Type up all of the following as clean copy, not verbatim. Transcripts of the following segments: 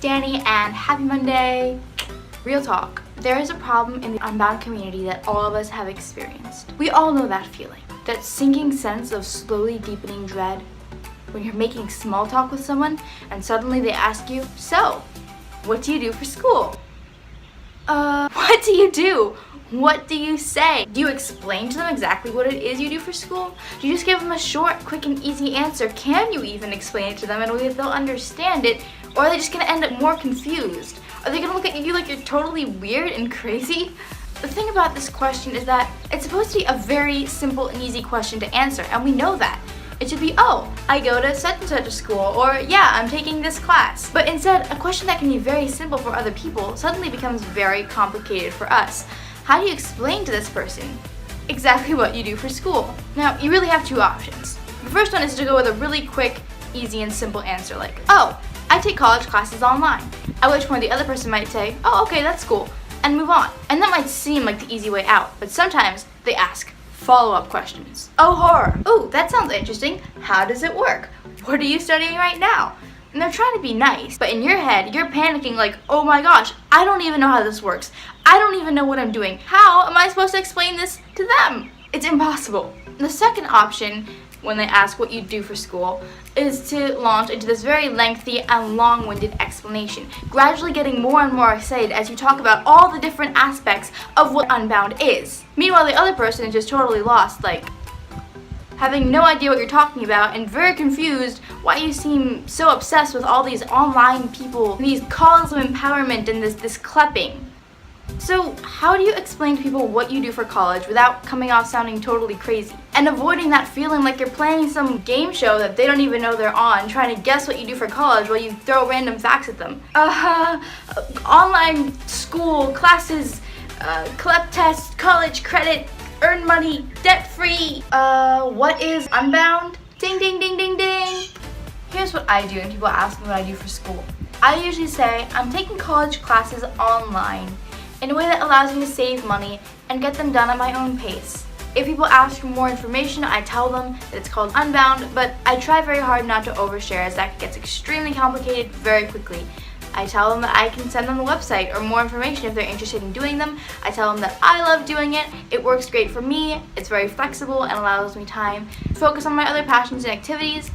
Danny and happy Monday. Real talk, there is a problem in the Unbound community that all of us have experienced. We all know that feeling, that sinking sense of slowly deepening dread when you're making small talk with someone and suddenly they ask you, so, what do you do for school? What do you do? What do you say? Do you explain to them exactly what it is you do for school? Do you just give them a short, quick, and easy answer? Can you even explain it to them in a way that they'll understand it? Or are they just gonna end up more confused? Are they gonna look at you like you're totally weird and crazy? The thing about this question is that it's supposed to be a very simple and easy question to answer, and we know that. It should be, oh, I go to such and such a school, or yeah, I'm taking this class. But instead, a question that can be very simple for other people suddenly becomes very complicated for us. How do you explain to this person exactly what you do for school? Now, you really have two options. The first one is to go with a really quick, easy, and simple answer like, oh, I take college classes online. At which point the other person might say, oh, okay, that's cool, and move on. And that might seem like the easy way out, but sometimes they ask follow-up questions. Oh, horror. Oh, that sounds interesting. How does it work? What are you studying right now? And they're trying to be nice, but in your head, you're panicking like, oh my gosh, I don't even know how this works. I don't even know what I'm doing. How am I supposed to explain this to them? It's impossible. The second option, when they ask what you do for school, is to launch into this very lengthy and long-winded explanation, gradually getting more and more excited as you talk about all the different aspects of what Unbound is. Meanwhile, the other person is just totally lost, like, having no idea what you're talking about and very confused why you seem so obsessed with all these online people, these calls of empowerment and this clapping. So how do you explain to people what you do for college without coming off sounding totally crazy? And avoiding that feeling like you're playing some game show that they don't even know they're on, trying to guess what you do for college while you throw random facts at them. Online school, classes, CLEP test, college credit, earn money, debt-free. What is Unbound? Ding, ding, ding, ding, ding. Here's what I do when people ask me what I do for school. I usually say, I'm taking college classes online in a way that allows me to save money and get them done at my own pace. If people ask for more information, I tell them that it's called Unbound, but I try very hard not to overshare as that gets extremely complicated very quickly. I tell them that I can send them the website or more information if they're interested in doing them. I tell them that I love doing it, it works great for me, it's very flexible and allows me time to focus on my other passions and activities,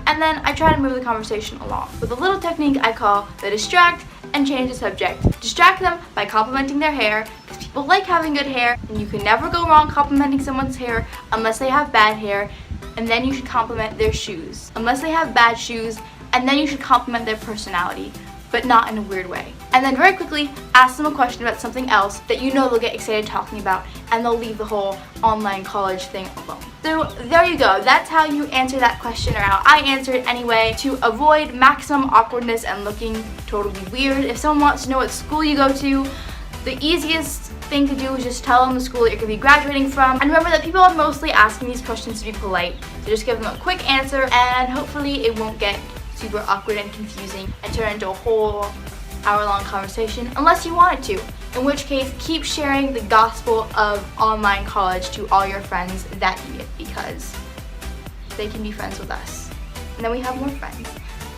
and then I try to move the conversation along with a little technique I call the distract and change the subject. Distract them by complimenting their hair, because people like having good hair, and you can never go wrong complimenting someone's hair unless they have bad hair, and then you should compliment their shoes. Unless they have bad shoes, and then you should compliment their personality, but not in a weird way. And then very quickly, ask them a question about something else that you know they'll get excited talking about, and they'll leave the whole online college thing alone. So there you go, that's how you answer that question, or how I answer it anyway, to avoid maximum awkwardness and looking totally weird. If someone wants to know what school you go to, the easiest thing to do is just tell them the school that you're going to be graduating from. And remember that people are mostly asking these questions to be polite, so just give them a quick answer, and hopefully it won't get super awkward and confusing and turn into a whole hour-long conversation, unless you want it to. In which case, keep sharing the gospel of online college to all your friends that need it, because they can be friends with us. And then we have more friends,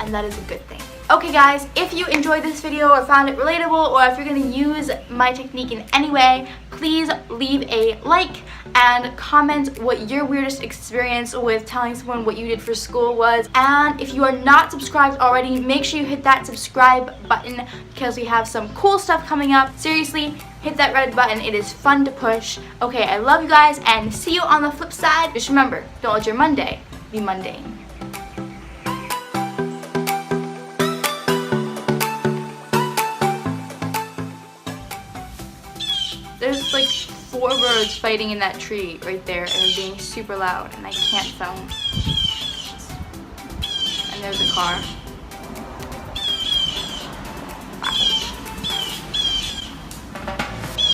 and that is a good thing. Okay guys, if you enjoyed this video or found it relatable, or if you're going to use my technique in any way, please leave a like and comment what your weirdest experience with telling someone what you did for school was. And if you are not subscribed already, make sure you hit that subscribe button, because we have some cool stuff coming up. Seriously, hit that red button, it is fun to push. Okay, I love you guys, and see you on the flip side. Just remember, don't let your Monday be mundane. There's like 4 birds fighting in that tree right there, and they're being super loud, and I can't film. And there's a car.